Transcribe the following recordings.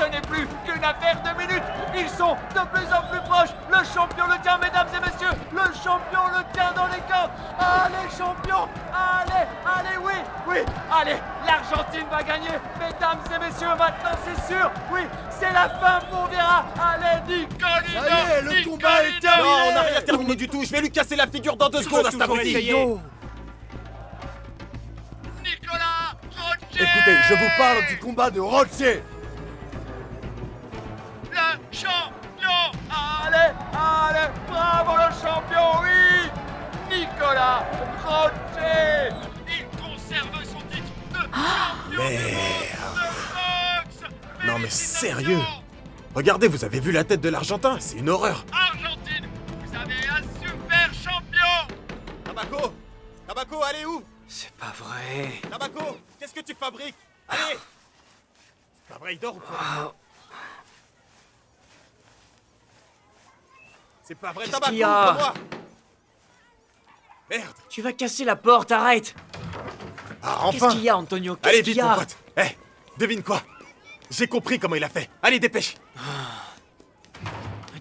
Ce n'est plus qu'une affaire de minutes. Ils sont de plus en plus proches. Le champion le tient, mesdames et messieurs. Le champion le tient dans les cordes. Allez, champion. Allez, allez, oui, oui. Allez, l'Argentine va gagner. Mesdames et messieurs, maintenant c'est sûr. Oui, c'est la fin pour Vieira. Allez, Nicolino. Ça y est, le combat est terminé. Non, on n'a rien terminé du tout. Je vais lui casser la figure dans 2 secondes à cet abruti. Nicolas Rocher. Écoutez, je vous parle du combat de Rocher. Le champion. Allez, allez, bravo le champion, oui. Nicolas Rocher. Il conserve son titre de champion du monde de boxe. Non mais sérieux? Regardez, vous avez vu la tête de l'Argentin? C'est une horreur. Argentine, vous avez un super champion. Tabaco! Tabaco, allez où? C'est pas vrai. Tabaco, qu'est-ce que tu fabriques? Allez! C'est pas vrai, il dort ou quoi? C'est pas vrai, Qu'est-ce Tabaco, qu'il y a? ouvre-moi! Merde! Tu vas casser la porte, arrête. Ah, Qu'est-ce enfin! qu'il y a, Antonio? Allez, Qu'est-ce qu'il vite, y mon a? pote! Devine quoi? J'ai compris comment il a fait. Allez, dépêche!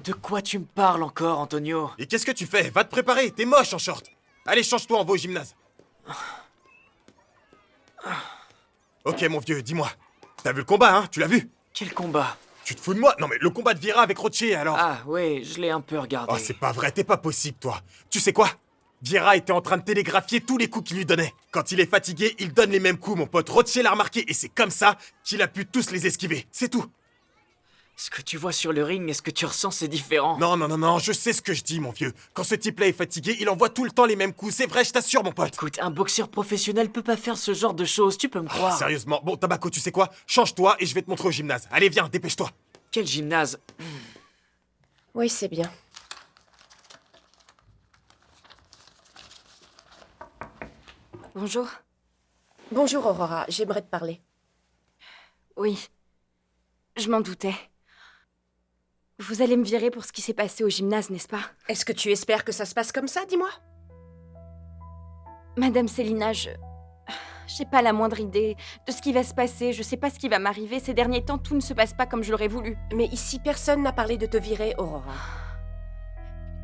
De quoi tu me parles encore, Antonio? Et qu'est-ce que tu fais? Va te préparer, t'es moche en short! Allez, change-toi, on va au gymnase. Ok, mon vieux, dis-moi. T'as vu le combat, hein? Tu l'as vu? Quel combat? Tu te fous de moi? Non mais le combat de Vieira avec Rocher, alors... Ah, ouais, je l'ai un peu regardé. Oh, c'est pas vrai, t'es pas possible, toi. Tu sais quoi? Vieira était en train de télégraphier tous les coups qu'il lui donnait. Quand il est fatigué, il donne les mêmes coups, mon pote. Rocher l'a remarqué, et c'est comme ça qu'il a pu tous les esquiver. C'est tout. Ce que tu vois sur le ring et ce que tu ressens, c'est différent. Non, non, non, non, je sais ce que je dis, mon vieux. Quand ce type-là est fatigué, il envoie tout le temps les mêmes coups. C'est vrai, je t'assure, mon pote. Écoute, un boxeur professionnel peut pas faire ce genre de choses, tu peux me croire. Sérieusement, bon, Tabaco, tu sais quoi? Change-toi et je vais te montrer au gymnase. Allez, viens, dépêche-toi. Quel gymnase? Oui, c'est bien. Bonjour. Bonjour, Aurora. J'aimerais te parler. Oui. Je m'en doutais. Vous allez me virer pour ce qui s'est passé au gymnase, n'est-ce pas? Est-ce que tu espères que ça se passe comme ça, dis-moi? Madame Célina, j'ai pas la moindre idée de ce qui va se passer. Je sais pas ce qui va m'arriver. Ces derniers temps, tout ne se passe pas comme je l'aurais voulu. Mais ici, personne n'a parlé de te virer, Aurora.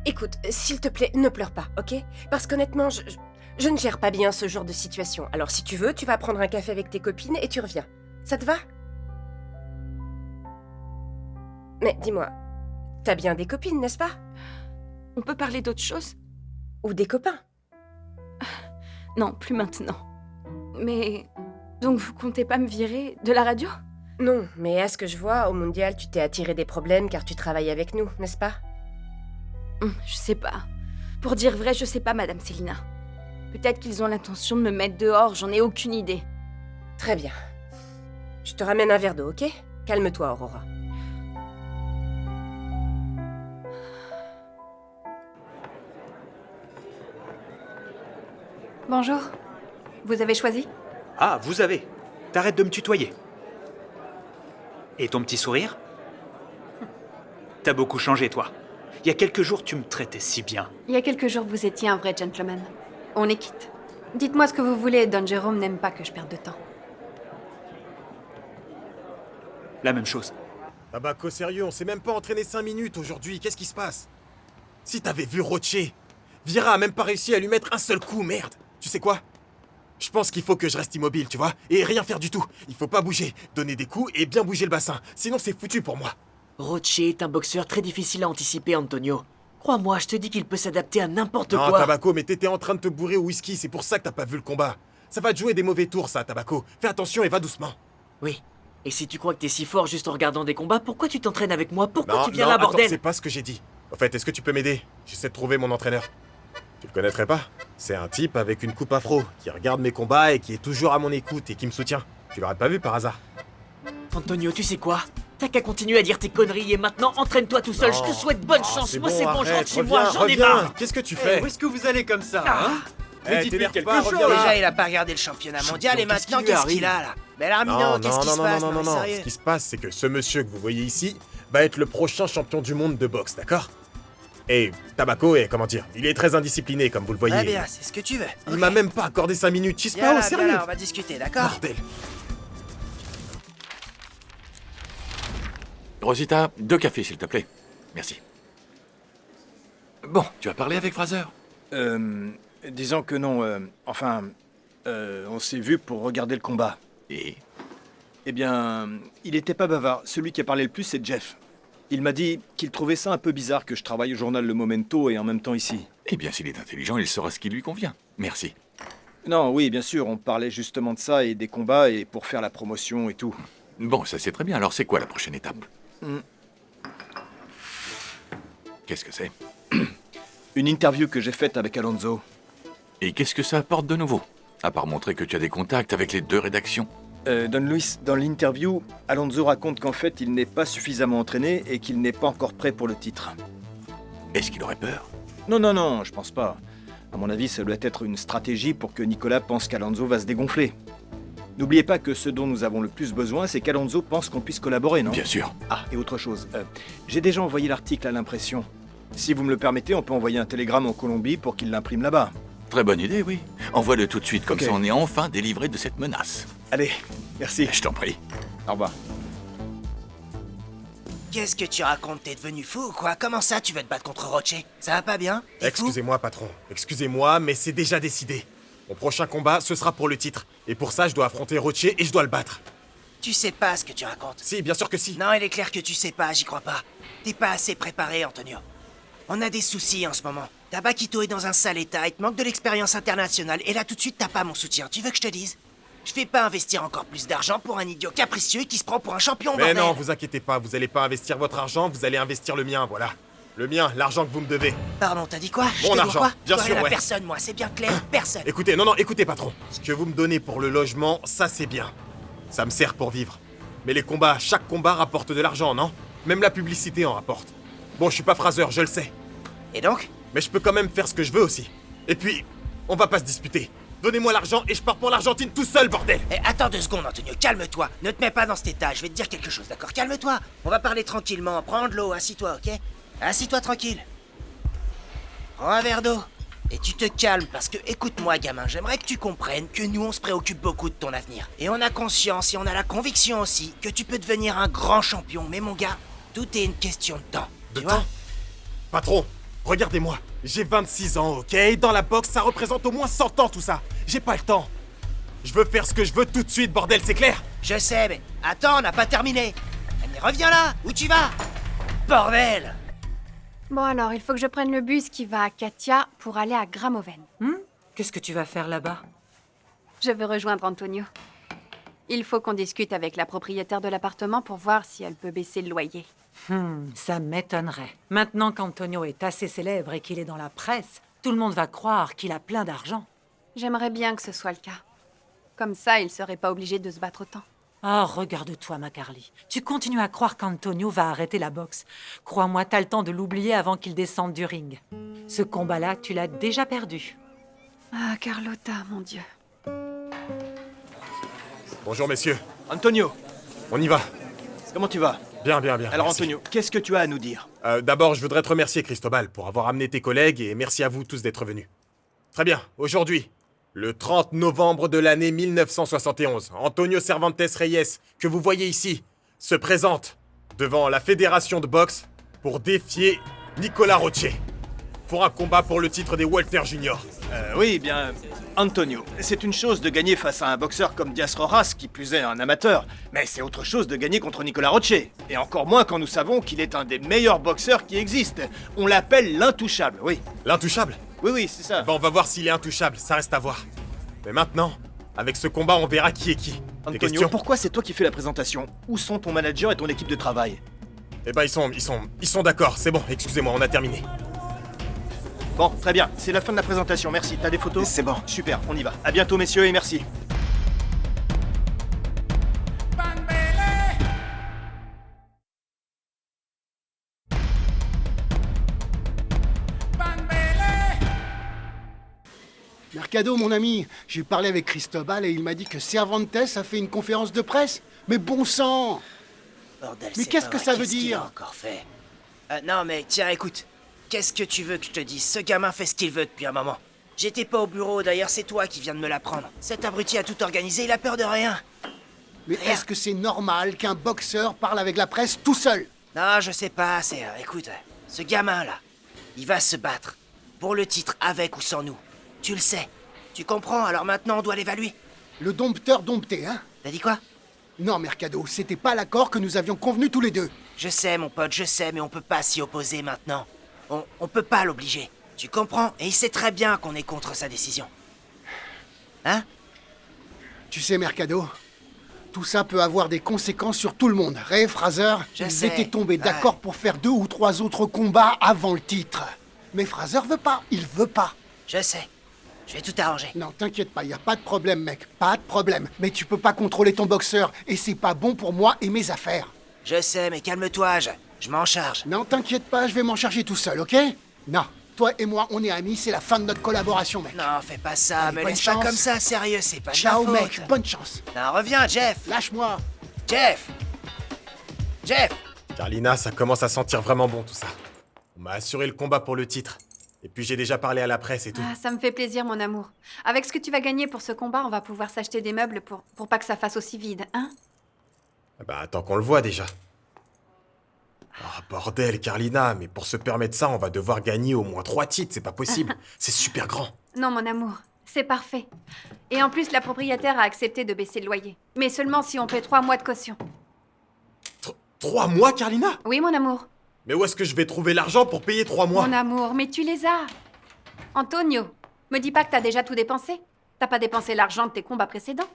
Écoute, s'il te plaît, ne pleure pas, ok? Parce qu'honnêtement, je ne gère pas bien ce genre de situation. Alors si tu veux, tu vas prendre un café avec tes copines et tu reviens. Ça te va? Mais dis-moi, t'as bien des copines, n'est-ce pas? On peut parler d'autre chose? Ou des copains? Non, plus maintenant. Mais... Donc vous comptez pas me virer de la radio? Non, mais à ce que je vois, au Mondial, tu t'es attiré des problèmes car tu travailles avec nous, n'est-ce pas? Je sais pas. Pour dire vrai, je sais pas, Madame Célina. Peut-être qu'ils ont l'intention de me mettre dehors, j'en ai aucune idée. Très bien. Je te ramène un verre d'eau, ok? Calme-toi, Aurora. Bonjour. Vous avez choisi? Ah, vous avez. T'arrêtes de me tutoyer. Et ton petit sourire? T'as beaucoup changé, toi. Il y a quelques jours, tu me traitais si bien. Il y a quelques jours, vous étiez un vrai gentleman. On est quitte. Dites-moi ce que vous voulez, Don Jérôme n'aime pas que je perde de temps. La même chose. Tabaco, sérieux, on s'est même pas entraîné 5 minutes aujourd'hui. Qu'est-ce qui se passe? Si t'avais vu Rocher, Vieira a même pas réussi à lui mettre un seul coup, merde. Tu sais quoi? Je pense qu'il faut que je reste immobile, tu vois? Et rien faire du tout. Il faut pas bouger, donner des coups et bien bouger le bassin. Sinon, c'est foutu pour moi. Rocher est un boxeur très difficile à anticiper, Antonio. Crois-moi, je te dis qu'il peut s'adapter à n'importe Non, quoi. Tabaco, mais t'étais en train de te bourrer au whisky, c'est pour ça que t'as pas vu le combat. Ça va te jouer des mauvais tours, ça, Tabaco. Fais attention et va doucement. Oui. Et si tu crois que t'es si fort juste en regardant des combats, pourquoi tu t'entraînes avec moi? Pourquoi Non, tu viens non, là, attends, bordel? c'est pas ce que j'ai dit. En fait, est-ce que tu peux m'aider? J'essaie de trouver mon entraîneur. Tu le connaîtrais pas? C'est un type avec une coupe afro, qui regarde mes combats et qui est toujours à mon écoute et qui me soutient. Tu l'aurais pas vu par hasard? Antonio, tu sais quoi? T'as qu'à continuer à dire tes conneries et maintenant entraîne-toi tout seul. Je te souhaite bonne chance. C'est Moi, c'est bon, je arrête, rentre chez moi, reviens, j'en ai reviens. marre. Qu'est-ce que tu fais? Où est-ce que vous allez comme ça, hein? Eh, dites-lui t'énerve quelque pas, chose, reviens là. Déjà, il a pas regardé le championnat mondial et maintenant, qu'est-ce qu'il a là? Mais Larmino, qu'est-ce qui se passe? non, mais non. sérieux. Ce qui se passe, c'est que ce monsieur que vous voyez ici va être le prochain champion du monde de boxe, d'accord? Et Tabaco est, comment dire, il est très indiscipliné, comme vous le voyez. Très bien, c'est ce que tu veux. Il Ok. m'a même pas accordé 5 minutes, chisse Viens pas, là, au sérieux. viens là, on va discuter, d'accord? Bordel. Rosita, 2 cafés, s'il te plaît. Merci. Bon, tu as parlé avec Fraser? Disons que non. On s'est vu pour regarder le combat. Et Eh bien, il était pas bavard. Celui qui a parlé le plus, c'est Jeff. Il m'a dit qu'il trouvait ça un peu bizarre que je travaille au journal Le Momento et en même temps ici. Eh bien, s'il est intelligent, il saura ce qui lui convient. Merci. Non, oui, bien sûr, on parlait justement de ça et des combats et pour faire la promotion et tout. Bon, ça c'est très bien. Alors, c'est quoi la prochaine étape? Qu'est-ce que c'est? Une interview que j'ai faite avec Alonso. Et qu'est-ce que ça apporte de nouveau? À part montrer que tu as des contacts avec les 2 rédactions. Don Luis, dans l'interview, Alonso raconte qu'en fait, il n'est pas suffisamment entraîné et qu'il n'est pas encore prêt pour le titre. Est-ce qu'il aurait peur? Non, je pense pas. À mon avis, ça doit être une stratégie pour que Nicolas pense qu'Alonso va se dégonfler. N'oubliez pas que ce dont nous avons le plus besoin, c'est qu'Alonso pense qu'on puisse collaborer, non? Bien sûr. Ah, et autre chose. J'ai déjà envoyé l'article à l'impression. Si vous me le permettez, on peut envoyer un télégramme en Colombie pour qu'il l'imprime là-bas. Très bonne idée, oui. Envoie-le tout de suite, comme Ok. ça on est enfin délivré de cette menace. Allez, merci. Je t'en prie. Au revoir. Qu'est-ce que tu racontes? T'es devenu fou ou quoi? Comment ça, tu veux te battre contre Roche? Ça va pas bien? T'es fou? Excusez-moi, patron. Excusez-moi, mais c'est déjà décidé. Mon prochain combat, ce sera pour le titre. Et pour ça, je dois affronter Roche et je dois le battre. Tu sais pas ce que tu racontes. Si, bien sûr que si. Non, il est clair que tu sais pas, j'y crois pas. T'es pas assez préparé, Antonio. On a des soucis en ce moment. Ta Bakito est dans un sale état, il te manque de l'expérience internationale, et là tout de suite t'as pas mon soutien. Tu veux que je te dise? Je vais pas investir encore plus d'argent pour un idiot capricieux qui se prend pour un champion, Mais bordel. non, vous inquiétez pas, vous allez pas investir votre argent, vous allez investir le mien, voilà. Le mien, l'argent que vous me devez. Pardon, t'as dit quoi? Je Mon te dois argent, quoi? bien Je dois sûr, rien à ouais. personne, moi, c'est bien clair, personne. Écoutez, non, écoutez, patron. Ce que vous me donnez pour le logement, ça c'est bien. Ça me sert pour vivre. Mais les combats, chaque combat rapporte de l'argent, non? Même la publicité en rapporte. Bon, je suis pas Fraser, je le sais. Et donc? Mais je peux quand même faire ce que je veux aussi. Et puis, on va pas se disputer. Donnez-moi l'argent et je pars pour l'Argentine tout seul, bordel! Eh, attends 2 secondes, Antonio, calme-toi. Ne te mets pas dans cet état, je vais te dire quelque chose, d'accord? Calme-toi. On va parler tranquillement. Prends de l'eau, assis-toi, ok? Assis-toi tranquille. Prends un verre d'eau. Et tu te calmes, parce que, écoute-moi, gamin, j'aimerais que tu comprennes que nous, on se préoccupe beaucoup de ton avenir. Et on a conscience et on a la conviction aussi que tu peux devenir un grand champion. Mais mon gars, tout est une question de temps. De tu temps? vois? Patron, regardez-moi. J'ai 26 ans, ok? Dans la boxe, ça représente au moins 100 ans tout ça. J'ai pas le temps. Je veux faire ce que je veux tout de suite, bordel, c'est clair? Je sais, mais attends, on n'a pas terminé. Mais reviens là, où tu vas? Bordel! Bon alors, il faut que je prenne le bus qui va à Katia pour aller à Gramoven. Qu'est-ce que tu vas faire là-bas? Je veux rejoindre Antonio. Il faut qu'on discute avec la propriétaire de l'appartement pour voir si elle peut baisser le loyer. Ça m'étonnerait. Maintenant qu'Antonio est assez célèbre et qu'il est dans la presse, tout le monde va croire qu'il a plein d'argent. J'aimerais bien que ce soit le cas. Comme ça, il serait pas obligé de se battre autant. Oh, regarde-toi, ma Carly. Tu continues à croire qu'Antonio va arrêter la boxe. Crois-moi, t'as le temps de l'oublier avant qu'il descende du ring. Ce combat-là, tu l'as déjà perdu. Ah, Carlotta, mon Dieu. Bonjour, messieurs. Antonio, On y va. comment tu vas? Bien. Alors merci. Antonio, qu'est-ce que tu as à nous dire? D'abord, je voudrais te remercier, Cristobal, pour avoir amené tes collègues et merci à vous tous d'être venus. Très bien, aujourd'hui, le 30 novembre de l'année 1971, Antonio Cervantes Reyes, que vous voyez ici, se présente devant la fédération de boxe pour défier Nicolas Roche pour un combat pour le titre des Walter Junior. Oui, bien, Antonio, c'est une chose de gagner face à un boxeur comme Diaz Rojas, qui plus est un amateur, mais c'est autre chose de gagner contre Nicolas Roche. Et encore moins quand nous savons qu'il est un des meilleurs boxeurs qui existent. On l'appelle l'intouchable, oui. L'intouchable? Oui, c'est ça. Bon, on va voir s'il est intouchable, ça reste à voir. Mais maintenant, avec ce combat, on verra qui est qui. Des Antonio, questions? pourquoi c'est toi qui fais la présentation? Où sont ton manager et ton équipe de travail? Eh ben, ils sont d'accord, c'est bon, excusez-moi, on a terminé. Bon, très bien, c'est la fin de la présentation, merci. T'as des photos? C'est bon. Super, on y va. À bientôt, messieurs, et merci. Mercado, mon ami, j'ai parlé avec Cristobal et il m'a dit que Cervantes a fait une conférence de presse. Mais bon sang! Bordel, Mais c'est qu'est-ce pas que vrai, ça veut qu'est-ce qu'il dire? a encore fait? Non, mais tiens, écoute. Qu'est-ce que tu veux que je te dise? Ce gamin fait ce qu'il veut depuis un moment. J'étais pas au bureau, d'ailleurs, c'est toi qui viens de me l'apprendre. Cet abruti a tout organisé, il a peur de rien. Mais Rien. est-ce que c'est normal qu'un boxeur parle avec la presse tout seul? Non, je sais pas, écoute, ce gamin-là, il va se battre. Pour le titre, avec ou sans nous. Tu le sais. Tu comprends, alors maintenant on doit l'évaluer. Le dompteur dompté, hein? T'as dit quoi? Non, Mercado, c'était pas l'accord que nous avions convenu tous les deux. Je sais, mon pote, je sais, mais on peut pas s'y opposer maintenant. On peut pas l'obliger. Tu comprends? Et il sait très bien qu'on est contre sa décision. Hein? Tu sais, Mercado, tout ça peut avoir des conséquences sur tout le monde. Ray, Fraser, ils étaient tombés d'accord pour faire 2 ou 3 autres combats avant le titre. Mais Fraser veut pas, il veut pas. Je sais. Je vais tout arranger. Non, t'inquiète pas, y a pas de problème, mec. Pas de problème. Mais tu peux pas contrôler ton boxeur, et c'est pas bon pour moi et mes affaires. Je sais, mais calme-toi, je m'en charge. Non, t'inquiète pas, je vais m'en charger tout seul, ok? Non, toi et moi, on est amis, c'est la fin de notre collaboration, mec. Non, fais pas ça, Allez, me bonne laisse chance. pas comme ça, sérieux, c'est pas Ciao, de ma faute. mec, bonne chance. Non, reviens, Jeff. Lâche-moi. Jeff. Carlina, ça commence à sentir vraiment bon tout ça. On m'a assuré le combat pour le titre. Et puis j'ai déjà parlé à la presse et tout. Ah, ça me fait plaisir, mon amour. Avec ce que tu vas gagner pour ce combat, on va pouvoir s'acheter des meubles pour pas que ça fasse aussi vide, hein? Ah bah attends qu'on le voit déjà. Ah bordel, Carlina, mais pour se permettre ça, on va devoir gagner au moins 3 titres, c'est pas possible. C'est super grand. Non, mon amour, c'est parfait. Et en plus, la propriétaire a accepté de baisser le loyer. Mais seulement si on paie 3 mois de caution. 3 mois, Carlina? Oui, mon amour. Mais où est-ce que je vais trouver l'argent pour payer 3 mois? Mon amour, mais tu les as. Antonio, me dis pas que t'as déjà tout dépensé. T'as pas dépensé l'argent de tes combats précédents.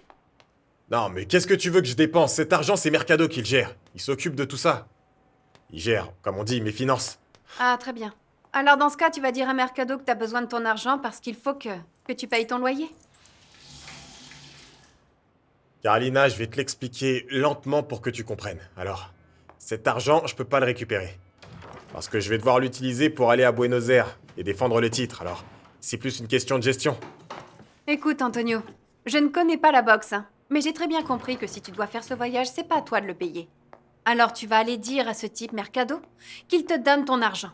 Non, mais qu'est-ce que tu veux que je dépense? Cet argent, c'est Mercado qui le gère. Il s'occupe de tout ça. Il gère, comme on dit, mes finances. Ah, très bien. Alors dans ce cas, tu vas dire à Mercado que t'as besoin de ton argent parce qu'il faut que tu payes ton loyer. Carlina, je vais te l'expliquer lentement pour que tu comprennes. Alors, cet argent, je peux pas le récupérer. Parce que je vais devoir l'utiliser pour aller à Buenos Aires et défendre le titre. Alors, c'est plus une question de gestion. Écoute, Antonio, je ne connais pas la boxe, hein, mais j'ai très bien compris que si tu dois faire ce voyage, c'est pas à toi de le payer. Alors tu vas aller dire à ce type Mercado qu'il te donne ton argent.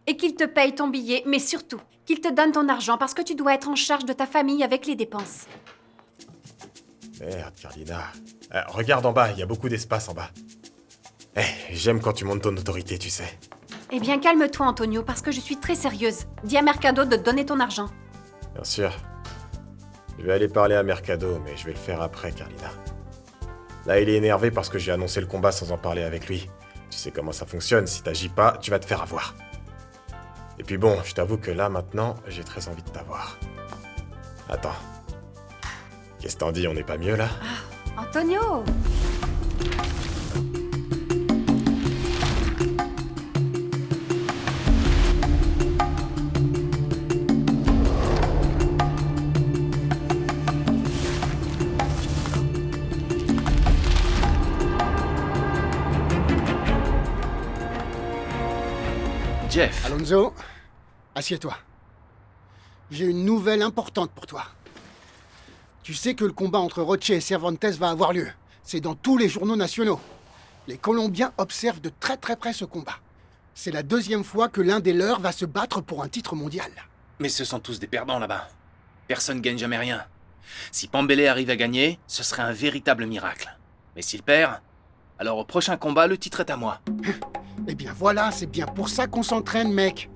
Et qu'il te paye ton billet, mais surtout, qu'il te donne ton argent parce que tu dois être en charge de ta famille avec les dépenses. Merde, Carlina. Regarde en bas, il y a beaucoup d'espace en bas. J'aime quand tu montes ton autorité, tu sais. Eh bien, calme-toi, Antonio, parce que je suis très sérieuse. Dis à Mercado de te donner ton argent. Bien sûr. Je vais aller parler à Mercado, mais je vais le faire après, Carlina. Là, il est énervé parce que j'ai annoncé le combat sans en parler avec lui. Tu sais comment ça fonctionne, si t'agis pas, tu vas te faire avoir. Et puis bon, je t'avoue que là, maintenant, j'ai très envie de t'avoir. Attends. Qu'est-ce que t'en dis, on n'est pas mieux, là? Ah, Antonio! Jeff. Alonso, assieds-toi. J'ai une nouvelle importante pour toi. Tu sais que le combat entre Roche et Cervantes va avoir lieu. C'est dans tous les journaux nationaux. Les Colombiens observent de très très près ce combat. C'est la 2e fois que l'un des leurs va se battre pour un titre mondial. Mais ce sont tous des perdants là-bas. Personne gagne jamais rien. Si Pambele arrive à gagner, ce serait un véritable miracle. Mais s'il perd, alors au prochain combat, le titre est à moi. Eh bien voilà, c'est bien pour ça qu'on s'entraîne, mec.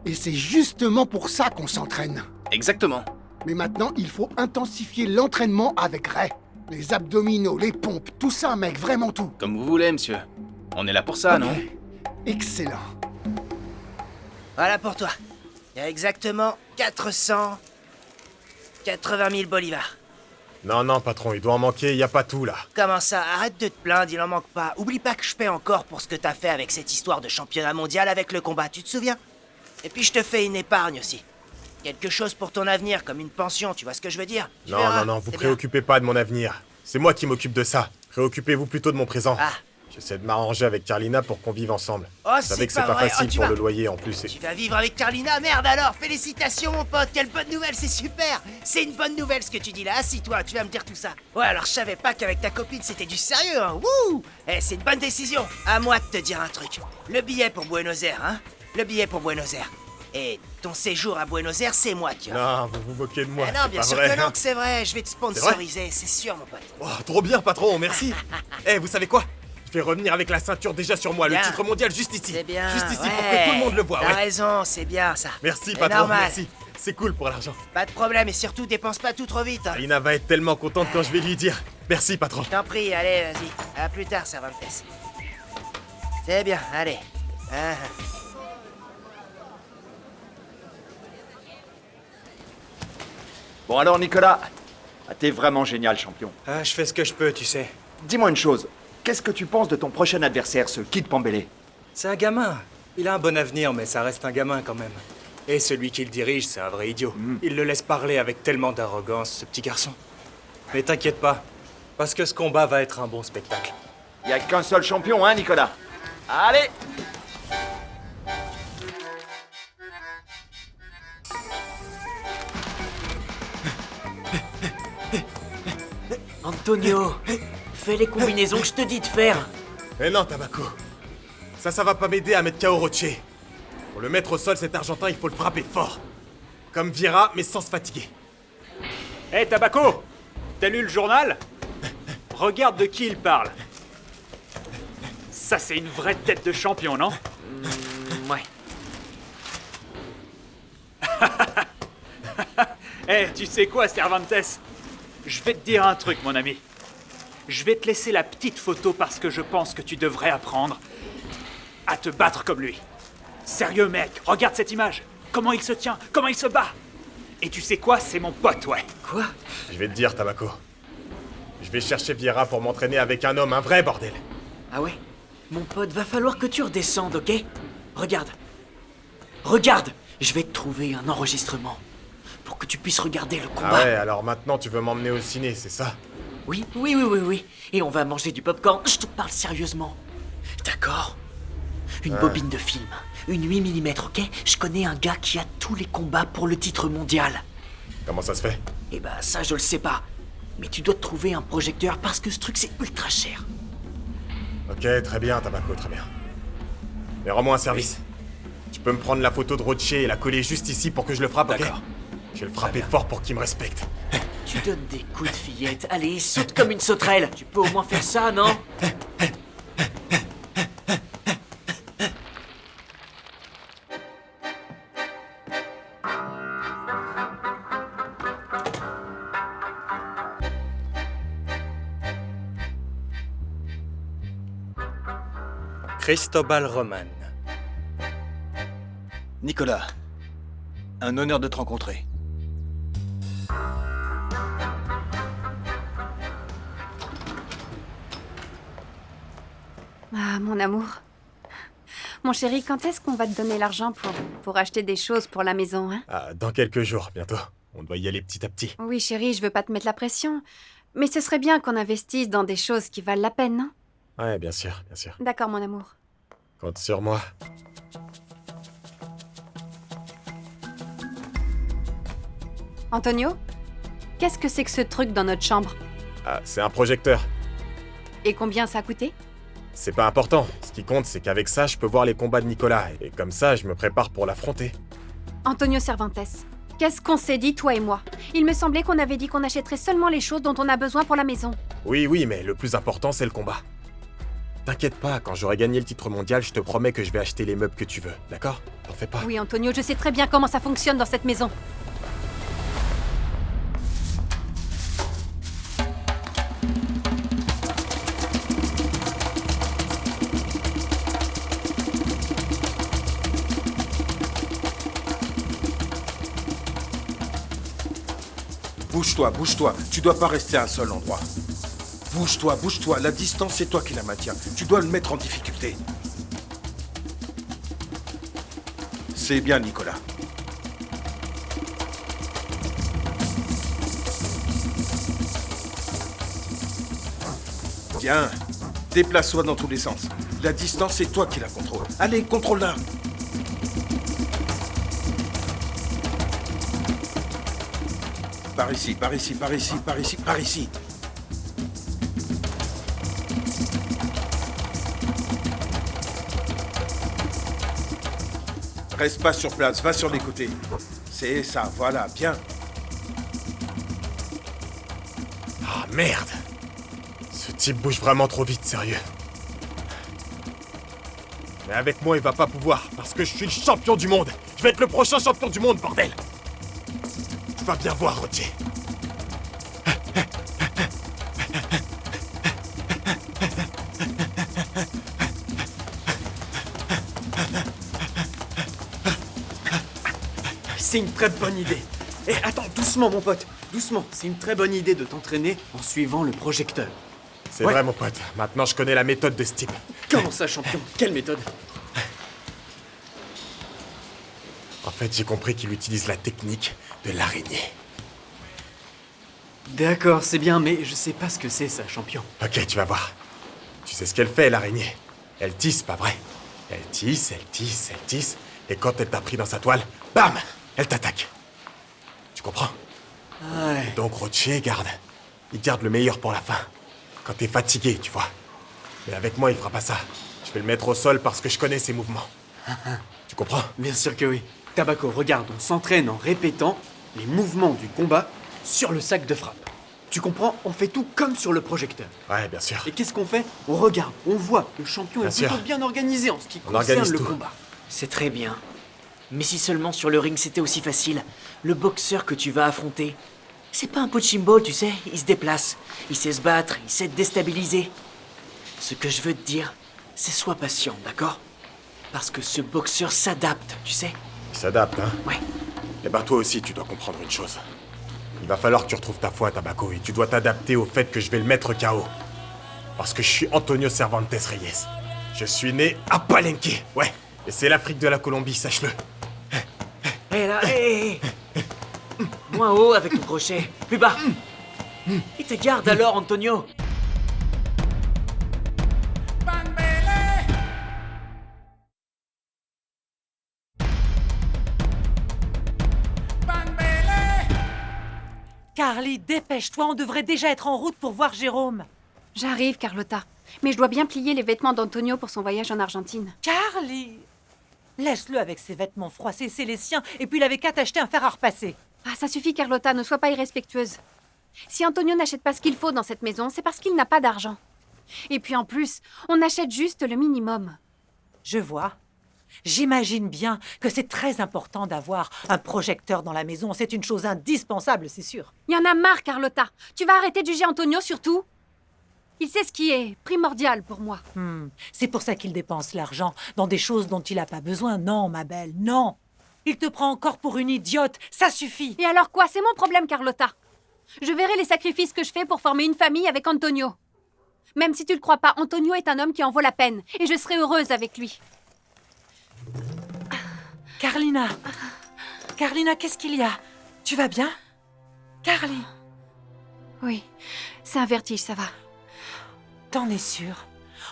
Et c'est justement pour ça qu'on s'entraîne. Exactement. Mais maintenant, il faut intensifier l'entraînement avec Ray. Les abdominaux, les pompes, tout ça, mec, vraiment tout. Comme vous voulez, monsieur. On est là pour ça, Ok. non? Excellent. Voilà pour toi. Il y a exactement 480 000 bolivars. Non, patron, il doit en manquer, il y a pas tout, là. Comment ça? Arrête de te plaindre, il en manque pas. Oublie pas que je paie encore pour ce que t'as fait avec cette histoire de championnat mondial avec le combat, tu te souviens? Et puis je te fais une épargne aussi. Quelque chose pour ton avenir, comme une pension, tu vois ce que je veux dire? Tu verras, Non, vous c'est préoccupez pas de mon avenir. C'est moi qui m'occupe de ça. Préoccupez-vous plutôt de mon présent. Ah. J'essaie de m'arranger avec Carlina pour qu'on vive ensemble. Oh, Vous savez c'est que c'est pas pas vrai. facile Oh, tu pour vas- le loyer en plus. Tu vas vivre avec Carlina? Merde alors, félicitations mon pote, quelle bonne nouvelle, c'est super. C'est une bonne nouvelle ce que tu dis là, assis-toi, tu vas me dire tout ça. Ouais, alors je savais pas qu'avec ta copine c'était du sérieux, hein. Wouh. C'est une bonne décision. À moi de te dire un truc. Le billet pour Buenos Aires, hein. Le billet pour Buenos Aires. Et ton séjour à Buenos Aires, c'est moi qui offre. Non, vous vous moquez de moi. Ah non, c'est bien pas sûr vrai, que non, hein. que c'est vrai, je vais te sponsoriser, c'est sûr mon pote. Oh, trop bien, patron, merci. Vous savez quoi? Je fais revenir avec la ceinture déjà sur moi, Bien. le titre mondial juste ici. C'est bien. Juste ici pour ouais. que tout le monde le voit, T'as ouais. raison, c'est bien ça. Merci, C'est patron, normal. merci. C'est cool pour l'argent. Pas de problème, et surtout, dépense pas tout trop vite. Hein. Alina va être tellement contente quand je vais lui dire. Merci, patron. Je t'en prie, allez, vas-y. À plus tard, Cervantes. C'est bien, allez. Ah. Bon alors Nicolas, t'es vraiment génial champion. Ah, je fais ce que je peux, tu sais. Dis-moi une chose, qu'est-ce que tu penses de ton prochain adversaire, ce Kid Pambélé? C'est un gamin. Il a un bon avenir, mais ça reste un gamin quand même. Et celui qui le dirige, c'est un vrai idiot. Il le laisse parler avec tellement d'arrogance, ce petit garçon. Mais t'inquiète pas, parce que ce combat va être un bon spectacle. Y a qu'un seul champion, hein Nicolas? Allez! Antonio, fais les combinaisons que je te dis de faire. Mais non, Tabaco. Ça va pas m'aider à mettre KO Roche. Pour le mettre au sol, cet Argentin, il faut le frapper fort. Comme Vieira, mais sans se fatiguer. Hé, Tabaco! T'as lu le journal? Regarde de qui il parle. Ça, c'est une vraie tête de champion, non? Ouais. Eh, tu sais quoi, Cervantes? Je vais te dire un truc, mon ami. Je vais te laisser la petite photo parce que je pense que tu devrais apprendre à te battre comme lui. Sérieux, mec, regarde cette image. Comment il se tient, comment il se bat. Et tu sais quoi, c'est mon pote, ouais. Quoi? Je vais te dire, Tabaco. Je vais chercher Vieira pour m'entraîner avec un homme, un vrai bordel. Ah ouais? Mon pote, va falloir que tu redescendes, ok? Regarde. Regarde! Je vais te trouver un enregistrement pour que tu puisses regarder le combat. Ah ouais, alors maintenant tu veux m'emmener au ciné, c'est ça? Oui. Et on va manger du popcorn. Je te parle sérieusement. D'accord? Une bobine de film. Une 8 mm, ok? Je connais un gars qui a tous les combats pour le titre mondial. Comment ça se fait? Eh ben, ça, je le sais pas. Mais tu dois te trouver un projecteur parce que ce truc, c'est ultra cher. Ok, très bien, Tabaco, très bien. Mais rends-moi un service. Tu peux me prendre la photo de Roche et la coller juste ici pour que je le frappe, ok? D'accord. Je vais le frapper fort pour qu'il me respecte. Tu donnes des coups de fillette. Allez, saute comme une sauterelle. Tu peux au moins faire ça, non? Cristobal Roman. Nicolas, un honneur de te rencontrer. Ah, mon amour. Mon chéri, quand est-ce qu'on va te donner l'argent pour acheter des choses pour la maison, hein? Ah, dans quelques jours, bientôt. On doit y aller petit à petit. Oui, chéri, je veux pas te mettre la pression. Mais ce serait bien qu'on investisse dans des choses qui valent la peine, non? Ouais, bien sûr, bien sûr. D'accord, mon amour. Compte sur moi. Antonio, qu'est-ce que c'est que ce truc dans notre chambre? Ah, c'est un projecteur. Et combien ça a coûté? C'est pas important. Ce qui compte, c'est qu'avec ça, je peux voir les combats de Nicolas. Et comme ça, je me prépare pour l'affronter. Antonio Cervantes, qu'est-ce qu'on s'est dit, toi et moi? Il me semblait qu'on avait dit qu'on achèterait seulement les choses dont on a besoin pour la maison. Oui, mais le plus important, c'est le combat. T'inquiète pas, quand j'aurai gagné le titre mondial, je te promets que je vais acheter les meubles que tu veux, d'accord? T'en fais pas. Oui, Antonio, je sais très bien comment ça fonctionne dans cette maison. Bouge-toi, bouge-toi. Tu dois pas rester à un seul endroit. Bouge-toi, bouge-toi. La distance, c'est toi qui la maintiens. Tu dois le mettre en difficulté. C'est bien, Nicolas. Bien. Déplace-toi dans tous les sens. La distance, c'est toi qui la contrôle. Allez, contrôle-la. Par ici, par ici, par ici, par ici, par ici. Reste pas sur place, va sur les côtés. C'est ça, voilà, bien. Ah, merde! Ce type bouge vraiment trop vite, sérieux. Mais avec moi, il va pas pouvoir, parce que je suis le champion du monde. Je vais être le prochain champion du monde, bordel. Tu vas bien voir, Roger. C'est une très bonne idée. Et attends, doucement mon pote, doucement. C'est une très bonne idée de t'entraîner en suivant le projecteur. C'est vrai, mon pote. Maintenant, je connais la méthode de ce type. Comment ça, champion? Quelle méthode? En fait, j'ai compris qu'il utilise la technique de l'araignée. D'accord, c'est bien, mais je sais pas ce que c'est ça, champion. Ok, tu vas voir. Tu sais ce qu'elle fait, l'araignée? Elle tisse, pas vrai? Elle tisse, elle tisse, elle tisse. Et quand elle t'a pris dans sa toile, bam! Elle t'attaque. Tu comprends? Ouais. Donc Rocher, il garde le meilleur pour la fin. Quand t'es fatigué, tu vois. Mais avec moi, il fera pas ça. Je vais le mettre au sol parce que je connais ses mouvements. Tu comprends? Bien sûr que oui. Tabaco, regarde, on s'entraîne en répétant les mouvements du combat sur le sac de frappe. Tu comprends? On fait tout comme sur le projecteur. Ouais, bien sûr. Et qu'est-ce qu'on fait? On regarde, on voit. Le champion Bien est sûr. plutôt bien organisé en ce qui On concerne organise le tout. combat. C'est très bien. Mais si seulement sur le ring c'était aussi facile. Le boxeur que tu vas affronter, c'est pas un punching ball, tu sais. Il se déplace, il sait se battre, il sait te déstabiliser. Ce que je veux te dire, c'est sois patient, d'accord? Parce que ce boxeur s'adapte, tu sais. Il s'adapte, hein? Ouais. Eh ben toi aussi, tu dois comprendre une chose. Il va falloir que tu retrouves ta foi, Tabaco, et tu dois t'adapter au fait que je vais le mettre KO. Parce que je suis Antonio Cervantes Reyes. Je suis né à Palenque, ouais. Et c'est l'Afrique de la Colombie, sache-le. Hé là, hé! Moins haut avec ton crochet, plus bas. Et te garde alors, Antonio. Carly, dépêche-toi, on devrait déjà être en route pour voir Jérôme. J'arrive, Carlotta. Mais je dois bien plier les vêtements d'Antonio pour son voyage en Argentine. Carly! Laisse-le avec ses vêtements froissés, c'est les siens, et puis il avait qu'à t'acheter un fer à repasser. Ah, ça suffit, Carlotta, ne sois pas irrespectueuse. Si Antonio n'achète pas ce qu'il faut dans cette maison, c'est parce qu'il n'a pas d'argent. Et puis en plus, on achète juste le minimum. Je vois. J'imagine bien que c'est très important d'avoir un projecteur dans la maison. C'est une chose indispensable, c'est sûr. Il y en a marre, Carlotta. Tu vas arrêter de juger Antonio, surtout. Il sait ce qui est primordial pour moi. C'est pour ça qu'il dépense l'argent dans des choses dont il n'a pas besoin. Non, ma belle, non. Il te prend encore pour une idiote. Ça suffit. Et alors quoi? C'est mon problème, Carlotta. Je verrai les sacrifices que je fais pour former une famille avec Antonio. Même si tu le crois pas, Antonio est un homme qui en vaut la peine. Et je serai heureuse avec lui. Carlina. Carlina, qu'est-ce qu'il y a? Tu vas bien? Carly. Oui, c'est un vertige, ça va. T'en es sûre?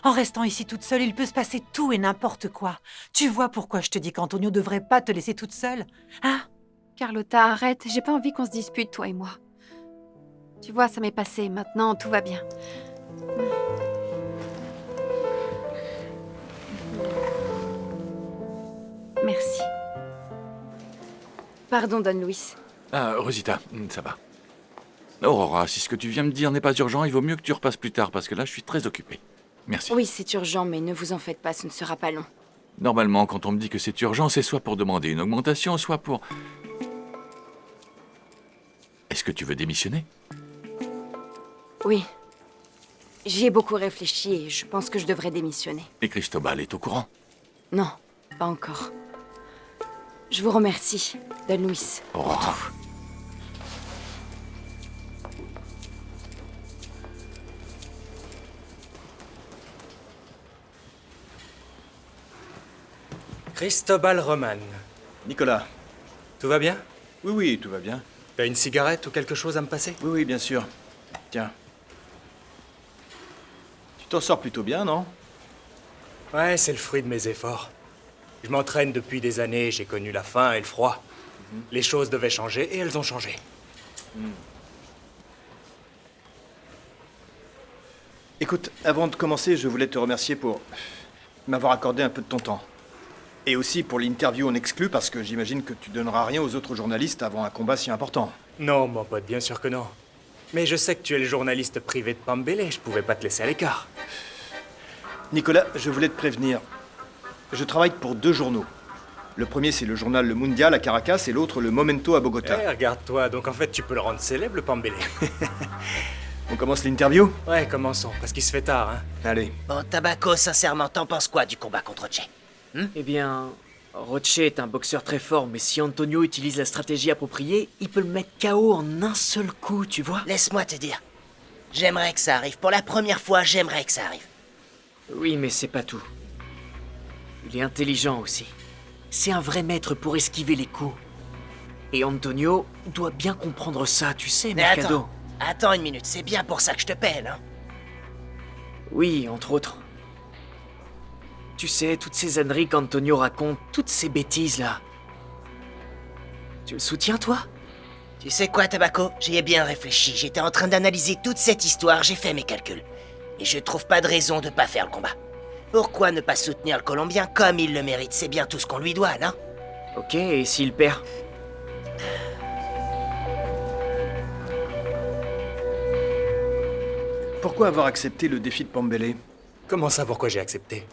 En restant ici toute seule, il peut se passer tout et n'importe quoi. Tu vois pourquoi je te dis qu'Antonio devrait pas te laisser toute seule? Hein? Carlotta, arrête. J'ai pas envie qu'on se dispute, toi et moi. Tu vois, ça m'est passé. Maintenant, tout va bien. Merci. Pardon, Don Luis. Ah, Rosita, ça va. Aurora, si ce que tu viens me dire n'est pas urgent, il vaut mieux que tu repasses plus tard, parce que là, je suis très occupé. Merci. Oui, c'est urgent, mais ne vous en faites pas, ce ne sera pas long. Normalement, quand on me dit que c'est urgent, c'est soit pour demander une augmentation, soit pour... Est-ce que tu veux démissionner? Oui. J'y ai beaucoup réfléchi et je pense que je devrais démissionner. Et Cristobal est au courant? Non, pas encore. Je vous remercie, Don Luis. Aurora. Cristobal Roman. Nicolas. Tout va bien? Oui, oui, tout va bien. T'as une cigarette ou quelque chose à me passer? Oui, oui, bien sûr. Tiens. Tu t'en sors plutôt bien, non? Ouais, c'est le fruit de mes efforts. Je m'entraîne depuis des années, j'ai connu la faim et le froid. Les choses devaient changer et elles ont changé. Écoute, avant de commencer, je voulais te remercier pour m'avoir accordé un peu de ton temps. Et aussi pour l'interview en exclu, parce que j'imagine que tu donneras rien aux autres journalistes avant un combat si important. Non, mon pote, bien sûr que non. Mais je sais que tu es le journaliste privé de Pambélé, je pouvais pas te laisser à l'écart. Nicolas, je voulais te prévenir. Je travaille pour 2 journaux. Le premier, c'est le journal Le Mondial à Caracas et l'autre, le Momento à Bogota. Eh, regarde-toi, donc en fait, tu peux le rendre célèbre, le Pambélé. On commence l'interview? Ouais, commençons, parce qu'il se fait tard, hein. Allez. Bon, Tabaco, sincèrement, t'en penses quoi du combat contre Roche? Eh bien, Roche est un boxeur très fort, mais si Antonio utilise la stratégie appropriée, il peut le mettre KO en un seul coup, tu vois? Laisse-moi te dire. J'aimerais que ça arrive. Pour la première fois, j'aimerais que ça arrive. Oui, mais c'est pas tout. Il est intelligent aussi. C'est un vrai maître pour esquiver les coups. Et Antonio doit bien comprendre ça, tu sais, Mais Mercado. attends une minute, c'est bien pour ça que je te paie, non? Oui, entre autres. Tu sais, toutes ces âneries qu'Antonio raconte, toutes ces bêtises-là. Tu le soutiens, toi? Tu sais quoi, Tabaco? J'y ai bien réfléchi. J'étais en train d'analyser toute cette histoire, j'ai fait mes calculs. Et je trouve pas de raison de pas faire le combat. Pourquoi ne pas soutenir le Colombien comme il le mérite? C'est bien tout ce qu'on lui doit, non? Ok, et s'il perd? Pourquoi avoir accepté le défi de Pambélé? Comment ça, pourquoi j'ai accepté?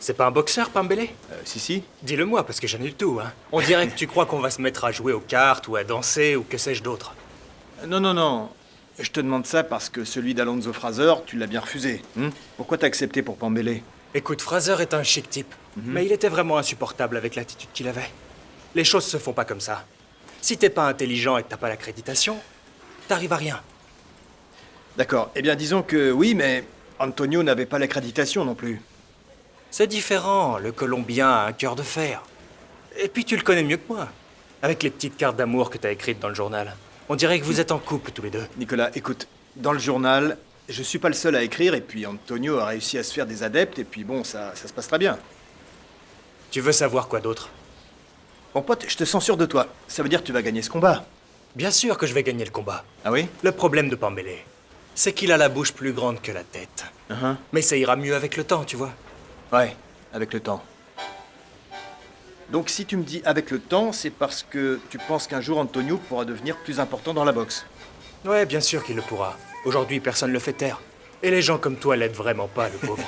C'est pas un boxeur, Pambélé? Si. Dis-le-moi, parce que j'en ai du tout, hein. On dirait que tu crois qu'on va se mettre à jouer aux cartes ou à danser ou que sais-je d'autre. Non. Je te demande ça parce que celui d'Alonso Fraser, tu l'as bien refusé. Pourquoi t'as accepté pour Pambélé? Écoute, Fraser est un chic type, mais il était vraiment insupportable avec l'attitude qu'il avait. Les choses se font pas comme ça. Si t'es pas intelligent et que t'as pas l'accréditation, t'arrives à rien. D'accord. Eh bien, disons que oui, mais Antonio n'avait pas l'accréditation non plus. C'est différent, le Colombien a un cœur de fer. Et puis tu le connais mieux que moi, avec les petites cartes d'amour que t'as écrites dans le journal. On dirait que vous êtes en couple tous les deux. Nicolas, écoute, dans le journal, je suis pas le seul à écrire, et puis Antonio a réussi à se faire des adeptes, et puis bon, ça se passe très bien. Tu veux savoir quoi d'autre? Mon pote, je te sens sûr de toi. Ça veut dire que tu vas gagner ce combat. Bien sûr que je vais gagner le combat. Ah oui? Le problème de Pambélé, c'est qu'il a la bouche plus grande que la tête. Mais ça ira mieux avec le temps, tu vois. Ouais, avec le temps. Donc si tu me dis avec le temps, c'est parce que tu penses qu'un jour Antonio pourra devenir plus important dans la boxe. Ouais, bien sûr qu'il le pourra. Aujourd'hui, personne le fait taire. Et les gens comme toi l'aident vraiment pas, le pauvre.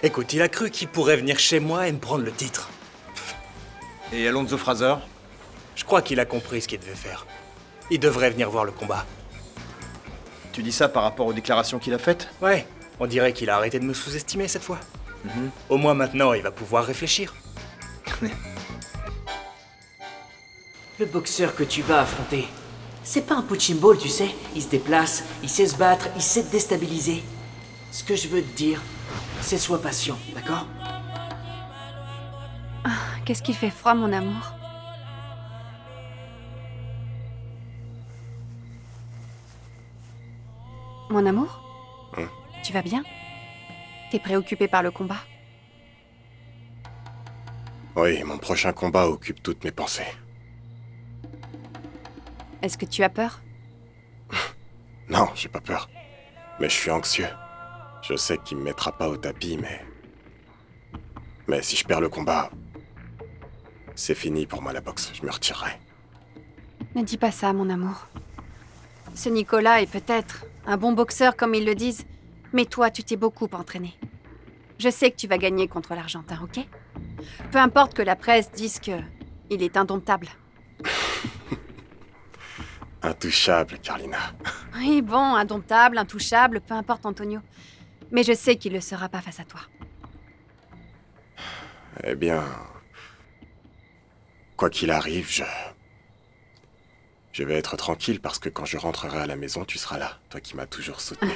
Écoute, il a cru qu'il pourrait venir chez moi et me prendre le titre. Et Alonso Fraser? Je crois qu'il a compris ce qu'il devait faire. Il devrait venir voir le combat. Tu dis ça par rapport aux déclarations qu'il a faites? Ouais, on dirait qu'il a arrêté de me sous-estimer cette fois. Au moins maintenant, il va pouvoir réfléchir. Le boxeur que tu vas affronter, c'est pas un punching ball, tu sais. Il se déplace, il sait se battre, il sait te déstabiliser. Ce que je veux te dire, c'est sois patient, d'accord? Qu'est-ce qu'il fait froid, mon amour? Mon amour? Tu vas bien? T'es préoccupé par le combat? Oui, mon prochain combat occupe toutes mes pensées. Est-ce que tu as peur? Non, j'ai pas peur. Mais je suis anxieux. Je sais qu'il me mettra pas au tapis, mais si je perds le combat, c'est fini pour moi la boxe. Je me retirerai. Ne dis pas ça, mon amour. Ce Nicolas est peut-être un bon boxeur comme ils le disent, mais toi, tu t'es beaucoup entraîné. Je sais que tu vas gagner contre l'Argentin, ok? Peu importe que la presse dise que il est indomptable. Intouchable, Carlina. Oui, bon, indomptable, intouchable, peu importe, Antonio. Mais je sais qu'il ne le sera pas face à toi. Eh bien... Quoi qu'il arrive, je vais être tranquille parce que quand je rentrerai à la maison, tu seras là, toi qui m'as toujours soutenu.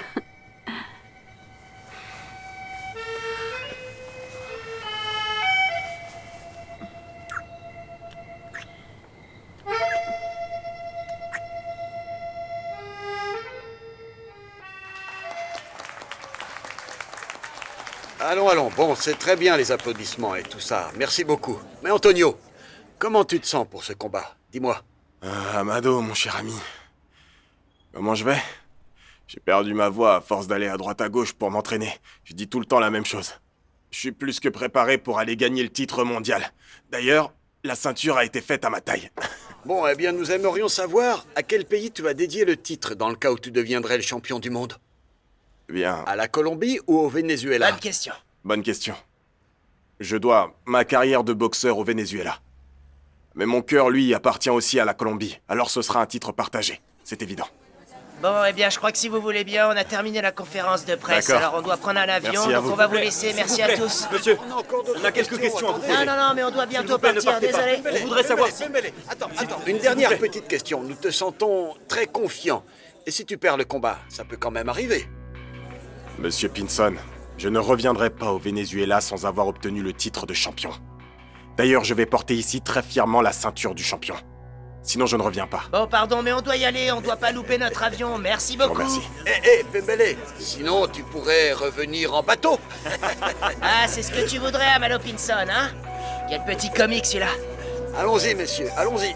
Allons, bon, c'est très bien les applaudissements et tout ça, merci beaucoup. Mais Antonio, comment tu te sens pour ce combat? Dis-moi. Amado, mon cher ami. Comment je vais? J'ai perdu ma voix à force d'aller à droite à gauche pour m'entraîner. Je dis tout le temps la même chose. Je suis plus que préparé pour aller gagner le titre mondial. D'ailleurs, la ceinture a été faite à ma taille. Bon, eh bien, nous aimerions savoir à quel pays tu vas dédier le titre dans le cas où tu deviendrais le champion du monde. Bien... À la Colombie ou au Venezuela? Bonne question. Bonne question. Je dois ma carrière de boxeur au Venezuela. Mais mon cœur, lui, appartient aussi à la Colombie, alors ce sera un titre partagé, c'est évident. Bon, eh bien, je crois que si vous voulez bien, on a terminé la conférence de presse. D'accord. Alors, on doit prendre un avion, Merci à donc vous. on va vous laisser. Merci à tous. Monsieur, on a quelques questions à vous poser. Non, mais on doit bientôt S'il vous plaît, ne partir, partez pas. désolé. On voudrait savoir si... Attends. Une dernière petite question. Nous te sentons très confiant. Et si tu perds le combat, ça peut quand même arriver. Monsieur Pinson, je ne reviendrai pas au Venezuela sans avoir obtenu le titre de champion. D'ailleurs, je vais porter ici très fièrement la ceinture du champion. Sinon, je ne reviens pas. Bon, pardon, mais on doit y aller. On doit pas louper notre avion. Merci beaucoup. Merci. Hé, Pembele, sinon tu pourrais revenir en bateau. Ah, c'est ce que tu voudrais, Amalo Pinson, hein? Quel petit comique, celui-là. Allons-y, messieurs, allons-y.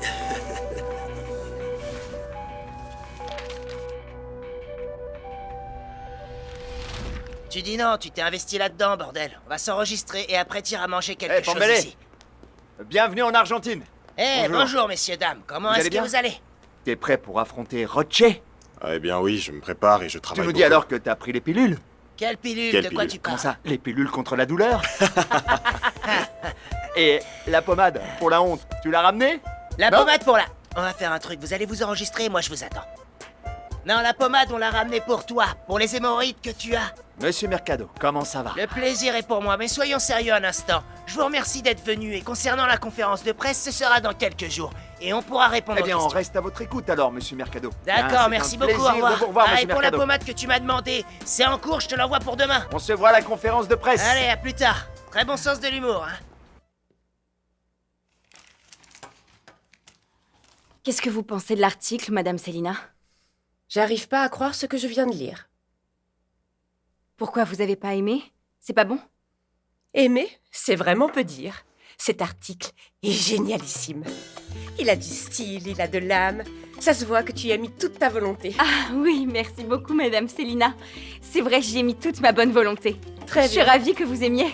Tu dis non, tu t'es investi là-dedans, bordel. On va s'enregistrer et après t'iras manger quelque chose Pambele. ici. Bienvenue en Argentine. Bonjour, messieurs, dames. Comment est-ce que vous allez? T'es prêt pour affronter Roche? Eh bien oui, je me prépare et je Tu travaille nous dis beaucoup. alors que t'as pris les pilules? Quelle pilule? Quelle De quoi pilule? tu parles? Comment ça? Les pilules contre la douleur? Et la pommade pour la honte, tu l'as ramenée? La Non. pommade pour la... On va faire un truc, vous allez vous enregistrer, moi je vous attends. Non, la pommade, on l'a ramenée pour toi, pour les hémorroïdes que tu as. Monsieur Mercado, comment ça va? Le plaisir est pour moi, mais soyons sérieux un instant. Je vous remercie d'être venu, et concernant la conférence de presse, ce sera dans quelques jours. Et on pourra répondre Eh bien, aux on questions. reste à votre écoute alors, monsieur Mercado. D'accord, C'est merci un beaucoup, plaisir au revoir. de vous revoir, Ah, monsieur et pour Mercado. la pommade que tu m'as demandé, c'est en cours, je te l'envoie pour demain. On se voit à la conférence de presse. Allez, à plus tard. Très bon sens de l'humour, hein. Qu'est-ce que vous pensez de l'article, Madame Célina? J'arrive pas à croire ce que je viens de lire. Pourquoi vous avez pas aimé? C'est pas bon? Aimer, c'est vraiment peu dire. Cet article est génialissime. Il a du style, il a de l'âme. Ça se voit que tu y as mis toute ta volonté. Ah oui, merci beaucoup, Madame Célina. C'est vrai, j'y ai mis toute ma bonne volonté. Très Je suis bien. ravie que vous aimiez.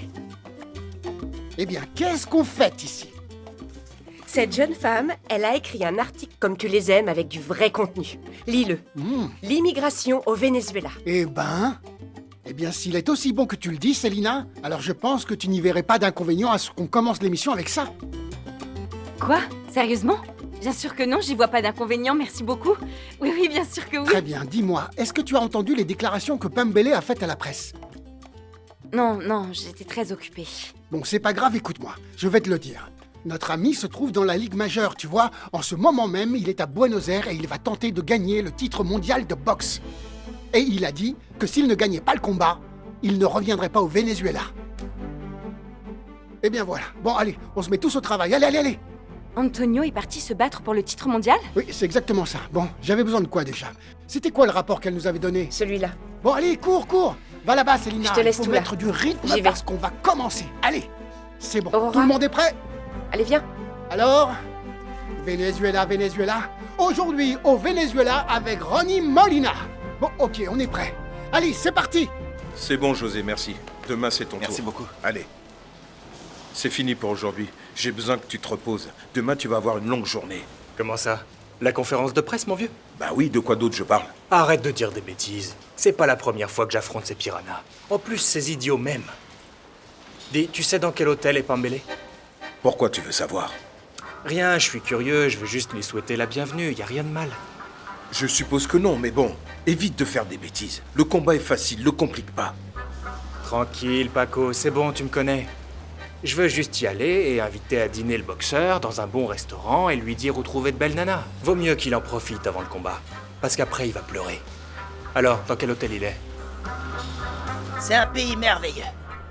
Eh bien, qu'est-ce qu'on fait ici? Cette jeune femme, elle a écrit un article comme tu les aimes avec du vrai contenu. Lis-le. L'immigration au Venezuela. Eh bien, s'il est aussi bon que tu le dis, Célina, alors je pense que tu n'y verrais pas d'inconvénient à ce qu'on commence l'émission avec ça. Quoi? Sérieusement? Bien sûr que non, j'y vois pas d'inconvénient, merci beaucoup. Oui, bien sûr que oui. Très bien, dis-moi, est-ce que tu as entendu les déclarations que Pembele a faites à la presse? Non, j'étais très occupée. Bon, c'est pas grave, écoute-moi, je vais te le dire. Notre ami se trouve dans la Ligue majeure, tu vois. En ce moment même, il est à Buenos Aires et il va tenter de gagner le titre mondial de boxe. Et il a dit que s'il ne gagnait pas le combat, il ne reviendrait pas au Venezuela. Eh bien voilà. Bon, allez, on se met tous au travail. Allez. Antonio est parti se battre pour le titre mondial? Oui, c'est exactement ça. Bon, j'avais besoin de quoi déjà? C'était quoi le rapport qu'elle nous avait donné? Celui-là. Bon, allez, cours. Va là-bas, Célina. Je te laisse Il faut tout là. mettre du rythme J'y vais. parce qu'on va commencer. Allez, c'est bon. Aurora. Tout le monde est prêt? Allez, viens. Alors, Venezuela. Aujourd'hui, au Venezuela avec Ronnie Molina. Bon, ok, on est prêt. Allez, c'est parti. C'est bon, José, merci. Demain, c'est ton tour. Merci beaucoup. Allez. C'est fini pour aujourd'hui. J'ai besoin que tu te reposes. Demain, tu vas avoir une longue journée. Comment ça? La conférence de presse, mon vieux? Bah oui, de quoi d'autre je parle? Arrête de dire des bêtises. C'est pas la première fois que j'affronte ces piranhas. En plus, ces idiots même. Dis, tu sais dans quel hôtel est Pambele? Pourquoi tu veux savoir? Rien, je suis curieux, je veux juste lui souhaiter la bienvenue, y a rien de mal. Je suppose que non, mais bon, évite de faire des bêtises. Le combat est facile, le complique pas. Tranquille, Paco, c'est bon, tu me connais. Je veux juste y aller et inviter à dîner le boxeur dans un bon restaurant et lui dire où trouver de belles nanas. Vaut mieux qu'il en profite avant le combat, parce qu'après il va pleurer. Alors, dans quel hôtel il est? C'est un pays merveilleux.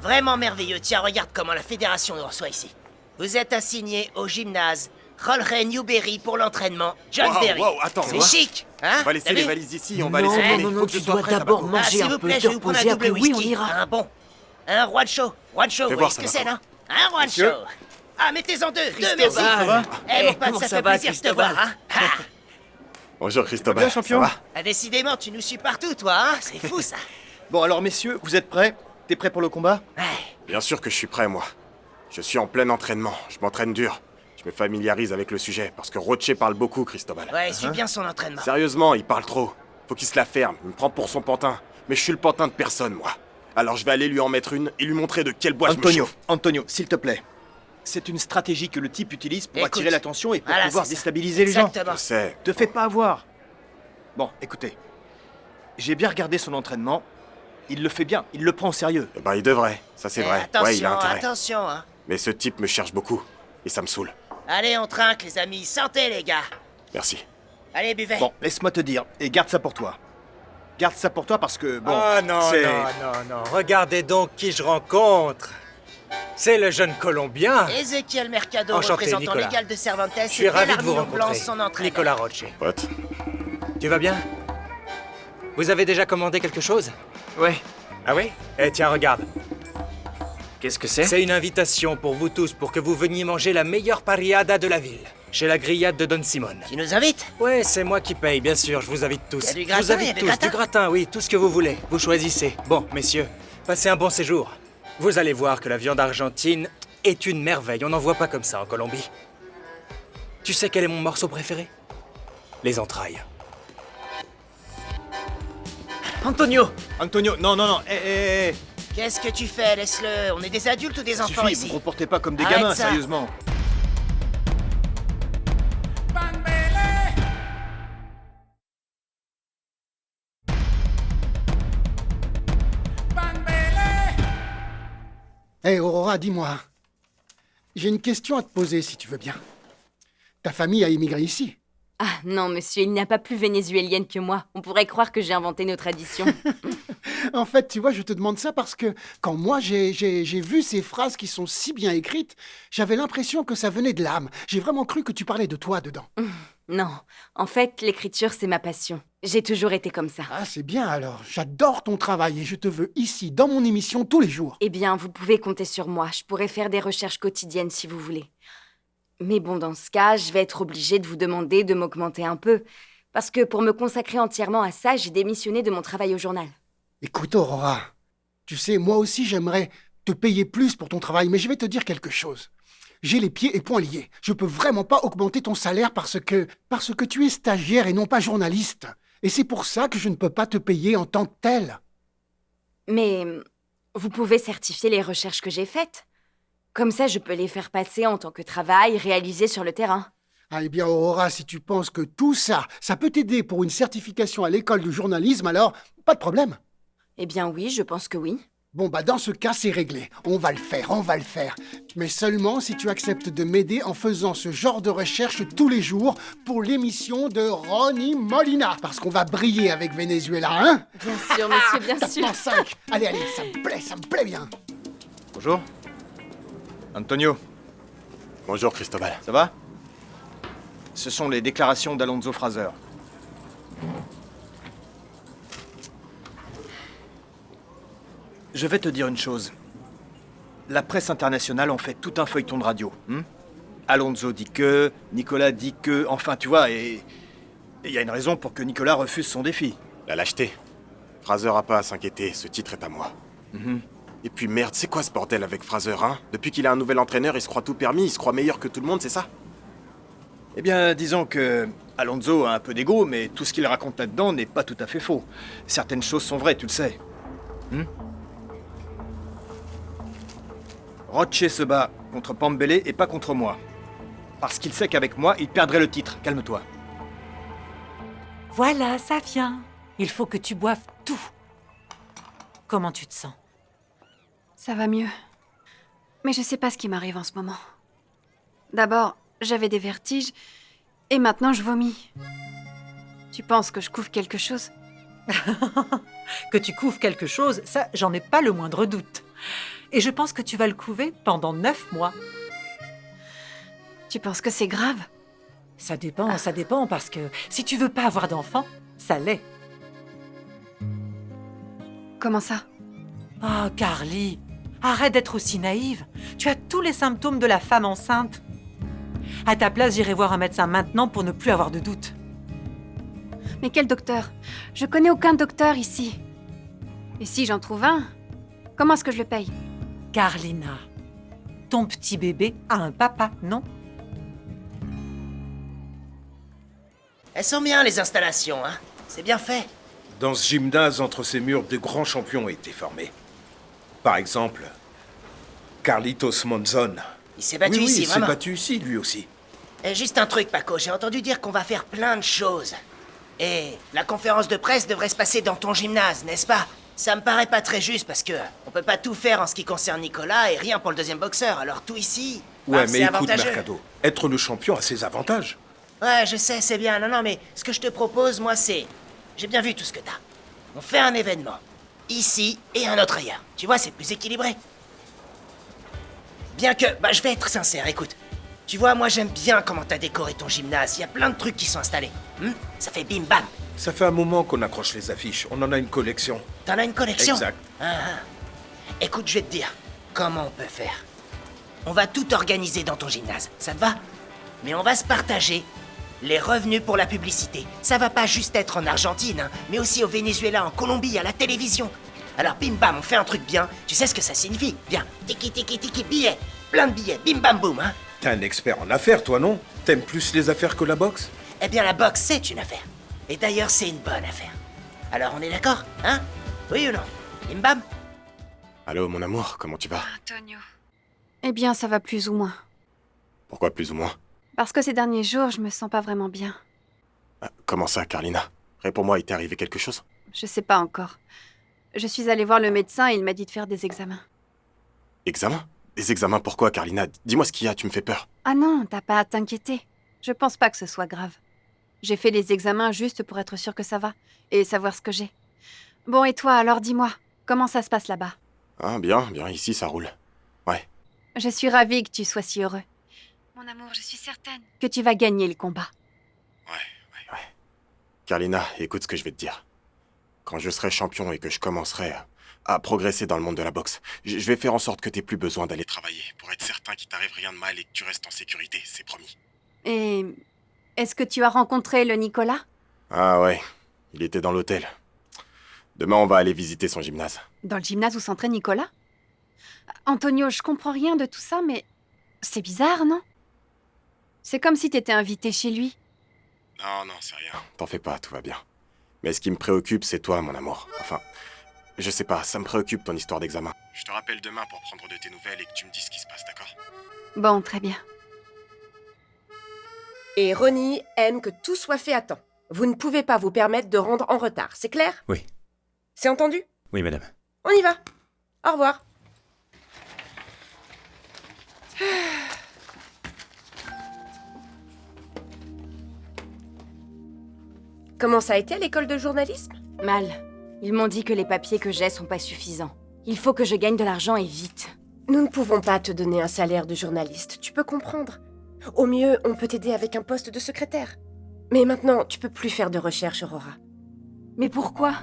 Vraiment merveilleux. Tiens, regarde comment la fédération nous reçoit ici. Vous êtes assigné au gymnase Jorge Newbery pour l'entraînement. John Berry. Attends. C'est chic, hein? On va laisser T'as les vu? valises ici, on va Non, laisser non, les... non, Il faut non, que tu je sois dois prêt, d'abord Tabaco. manger S'il un vous peu, plaît, te je vais vous prendre un reposer, double après oui, on whisky. ira. Un bon. Un roi de show. Roi de show, Fais vous voir voyez ce ça, que c'est, Tabaco. non? Un roi de Monsieur. show. Ah, mettez-en deux, merci. Cristobal. Eh, mon pote, comment ça ça fait va, plaisir de te Cristobal? voir, hein? Ah. Bonjour, Cristobal. Bien, champion. Ça va? Ah, décidément, tu nous suis partout, toi, hein? C'est fou, ça. Bon, alors messieurs, vous êtes prêts? T'es prêt pour le combat? Bien sûr que je suis prêt, moi. Je suis en plein entraînement, je m'entraîne dur. Je me familiarise avec le sujet, parce que Roche parle beaucoup, Cristobal. Ouais, suis bien son entraînement. Sérieusement, il parle trop. Faut qu'il se la ferme, il me prend pour son pantin. Mais je suis le pantin de personne, moi. Alors je vais aller lui en mettre une et lui montrer de quel bois je me Antonio, chauffe. Antonio, s'il te plaît. C'est une stratégie que le type utilise pour Écoute, attirer l'attention et pour voilà, pouvoir c'est ça. déstabiliser les gens. Exactement. Je sais. Te fais pas avoir. Bon, écoutez. J'ai bien regardé son entraînement. Il le fait bien, il le prend au sérieux. Eh ben, il devrait, ça c'est vrai. Attention, Ouais, il a intérêt. attention, hein. Mais ce type me cherche beaucoup. Et ça me saoule. Allez, on trinque, les amis. Santé, les gars. Merci. Allez, buvez. Bon, laisse-moi te dire, et garde ça pour toi. Garde ça pour toi parce que, bon, Oh non, c'est... non. Regardez donc qui je rencontre. C'est le jeune Colombien. Ezequiel Mercado, Enchanté, représentant Nicolas. légal de Cervantes. Je suis ravi de vous rencontrer. Son entraîneur. Nicolas Roche. Pote. Tu vas bien? Vous avez déjà commandé quelque chose? Ouais. Ah oui? Eh tiens, regarde. Qu'est-ce que c'est? C'est une invitation pour vous tous pour que vous veniez manger la meilleure parriada de la ville. Chez la grillade de Don Simon. Tu nous invites? Ouais, c'est moi qui paye, bien sûr, je vous invite tous. Y a du Je gratin, vous y a invite du tous, gratin du gratin, oui, tout ce que vous voulez. Vous choisissez. Bon, messieurs, passez un bon séjour. Vous allez voir que la viande argentine est une merveille, on n'en voit pas comme ça en Colombie. Tu sais quel est mon morceau préféré? Les entrailles. Antonio, non, hé. Qu'est-ce que tu fais? Laisse-le. On est des adultes ou des Ça enfants suffit, ici? vous comportez pas comme des Arrête gamins, ça. sérieusement. Hé, Aurora, dis-moi. J'ai une question à te poser, si tu veux bien. Ta famille a immigré ici. Ah non, monsieur, il n'y a pas plus vénézuélienne que moi. On pourrait croire que j'ai inventé nos traditions. En fait, tu vois, je te demande ça parce que quand moi j'ai vu ces phrases qui sont si bien écrites, j'avais l'impression que ça venait de l'âme. J'ai vraiment cru que tu parlais de toi dedans. Non, en fait, l'écriture, c'est ma passion. J'ai toujours été comme ça. Ah, c'est bien alors. J'adore ton travail et je te veux ici, dans mon émission, tous les jours. Eh bien, vous pouvez compter sur moi. Je pourrais faire des recherches quotidiennes si vous voulez. Mais bon, dans ce cas, je vais être obligée de vous demander de m'augmenter un peu. Parce que pour me consacrer entièrement à ça, j'ai démissionné de mon travail au journal. Écoute, Aurora, tu sais, moi aussi j'aimerais te payer plus pour ton travail, mais je vais te dire quelque chose. J'ai les pieds et poings liés. Je peux vraiment pas augmenter ton salaire parce que tu es stagiaire et non pas journaliste. Et c'est pour ça que je ne peux pas te payer en tant que tel. Mais vous pouvez certifier les recherches que j'ai faites. Comme ça, je peux les faire passer en tant que travail réalisé sur le terrain. Ah, eh bien, Aurora, si tu penses que tout ça, ça peut t'aider pour une certification à l'école de journalisme, alors pas de problème. Eh bien oui, je pense que oui. Bon, bah dans ce cas, c'est réglé. On va le faire. Mais seulement si tu acceptes de m'aider en faisant ce genre de recherche tous les jours pour l'émission de Ronnie Molina. Parce qu'on va briller avec Venezuela, hein? Bien sûr, monsieur, bien sûr. Tapement 5. Allez, ça me plaît bien. Bonjour. Antonio. Bonjour, Cristobal. Ça va? Ce sont les déclarations d'Alonso Fraser. Je vais te dire une chose. La presse internationale en fait tout un feuilleton de radio. Alonso dit que, Nicolas dit que, enfin tu vois, et il y a une raison pour que Nicolas refuse son défi. La lâcheté. Fraser a pas à s'inquiéter, ce titre est à moi. Et puis merde, c'est quoi ce bordel avec Fraser, hein? Depuis qu'il a un nouvel entraîneur, il se croit tout permis, il se croit meilleur que tout le monde, c'est ça? Eh bien, disons que Alonso a un peu d'ego, mais tout ce qu'il raconte là-dedans n'est pas tout à fait faux. Certaines choses sont vraies, tu le sais. Roche se bat contre Pambele et pas contre moi. Parce qu'il sait qu'avec moi, il perdrait le titre. Calme-toi. Voilà, ça vient. Il faut que tu boives tout. Comment tu te sens? Ça va mieux. Mais je sais pas ce qui m'arrive en ce moment. D'abord, j'avais des vertiges, et maintenant je vomis. Tu penses que je couvre quelque chose? Que tu couves quelque chose, ça, j'en ai pas le moindre doute. Et je pense que tu vas le couver pendant 9 mois. Tu penses que c'est grave? Ça dépend, parce que si tu veux pas avoir d'enfant, ça l'est. Comment ça? Oh, Carly, arrête d'être aussi naïve. Tu as tous les symptômes de la femme enceinte. À ta place, j'irai voir un médecin maintenant pour ne plus avoir de doute. Mais quel docteur? Je connais aucun docteur ici. Et si j'en trouve un, comment est-ce que je le paye? Carlina, ton petit bébé a un papa, non? Elles sont bien, les installations, hein? C'est bien fait. Dans ce gymnase, entre ces murs, de grands champions ont été formés. Par exemple, Carlitos Monzon. Il s'est battu oui, ici, il s'est vraiment. battu ici, lui aussi. Juste un truc, Paco, j'ai entendu dire qu'on va faire plein de choses. Et la conférence de presse devrait se passer dans ton gymnase, n'est-ce pas? Ça me paraît pas très juste parce que on peut pas tout faire en ce qui concerne Nicolas et rien pour le deuxième boxeur, alors tout ici, Ouais, c'est mais écoute, avantageux. Mercado, être le champion a ses avantages. Ouais, je sais, c'est bien. Non, mais ce que je te propose, moi, c'est... J'ai bien vu tout ce que t'as. On fait un événement, ici et un autre ailleurs. Tu vois, c'est plus équilibré. Bien que, je vais être sincère, écoute. Tu vois, moi, j'aime bien comment t'as décoré ton gymnase. Il y a plein de trucs qui sont installés. Ça fait bim bam. Ça fait un moment qu'on accroche les affiches. On en a une collection. T'en as une collection? Exact. Écoute, je vais te dire comment on peut faire. On va tout organiser dans ton gymnase, ça te va? Mais on va se partager les revenus pour la publicité. Ça va pas juste être en Argentine, hein, mais aussi au Venezuela, en Colombie, à la télévision. Alors bim bam, on fait un truc bien. Tu sais ce que ça signifie? Bien, tiki tiki tiki, billets. Plein de billets, bim bam boum, hein. T'es un expert en affaires, toi, non? T'aimes plus les affaires que la boxe? Eh bien, la boxe, c'est une affaire. Et d'ailleurs, c'est une bonne affaire. Alors, on est d'accord, hein? Oui ou non? Bim bam? Allô, mon amour, comment tu vas? Antonio. Eh bien, ça va plus ou moins. Pourquoi plus ou moins? Parce que ces derniers jours, je me sens pas vraiment bien. Comment ça, Carlina? Réponds-moi, il t'est arrivé quelque chose? Je sais pas encore. Je suis allée voir le médecin et il m'a dit de faire des examens. Examens? Des examens pourquoi, Carlina? Dis-moi ce qu'il y a, tu me fais peur. Ah non, t'as pas à t'inquiéter. Je pense pas que ce soit grave. J'ai fait les examens juste pour être sûre que ça va et savoir ce que j'ai. Bon, et toi, alors dis-moi, comment ça se passe là-bas? Ah, bien, ici ça roule. Ouais. Je suis ravie que tu sois si heureux. Mon amour, je suis certaine que tu vas gagner le combat. Carlina, écoute ce que je vais te dire. Quand je serai champion et que je commencerai à progresser dans le monde de la boxe, je vais faire en sorte que t'aies plus besoin d'aller travailler pour être certain qu'il t'arrive rien de mal et que tu restes en sécurité, c'est promis. Et est-ce que tu as rencontré le Nicolas? Ah ouais, il était dans l'hôtel. Demain, on va aller visiter son gymnase. Dans le gymnase où s'entraîne Nicolas? Antonio, je comprends rien de tout ça, mais c'est bizarre, non? C'est comme si t'étais invité chez lui. Non, c'est rien. T'en fais pas, tout va bien. Mais ce qui me préoccupe, c'est toi, mon amour. Enfin, je sais pas, ça me préoccupe ton histoire d'examen. Je te rappelle demain pour prendre de tes nouvelles et que tu me dises ce qui se passe, d'accord? Bon, très bien. Et Ronnie aime que tout soit fait à temps. Vous ne pouvez pas vous permettre de rendre en retard, c'est clair? Oui. C'est entendu? Oui, madame. On y va. Au revoir. Comment ça a été à l'école de journalisme? Mal. Ils m'ont dit que les papiers que j'ai sont pas suffisants. Il faut que je gagne de l'argent et vite. Nous ne pouvons pas te donner un salaire de journaliste, tu peux comprendre. Au mieux, on peut t'aider avec un poste de secrétaire. Mais maintenant, tu peux plus faire de recherche, Aurora. Mais pourquoi?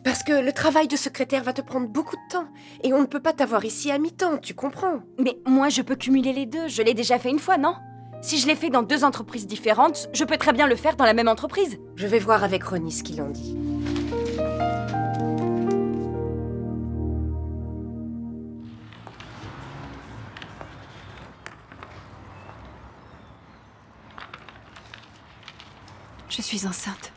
Parce que le travail de secrétaire va te prendre beaucoup de temps. Et on ne peut pas t'avoir ici à mi-temps, tu comprends? Mais moi, je peux cumuler les deux. Je l'ai déjà fait une fois, non? Si je l'ai fait dans 2 entreprises différentes, je peux très bien le faire dans la même entreprise. Je vais voir avec Ronnie ce qu'il en dit. Je suis enceinte.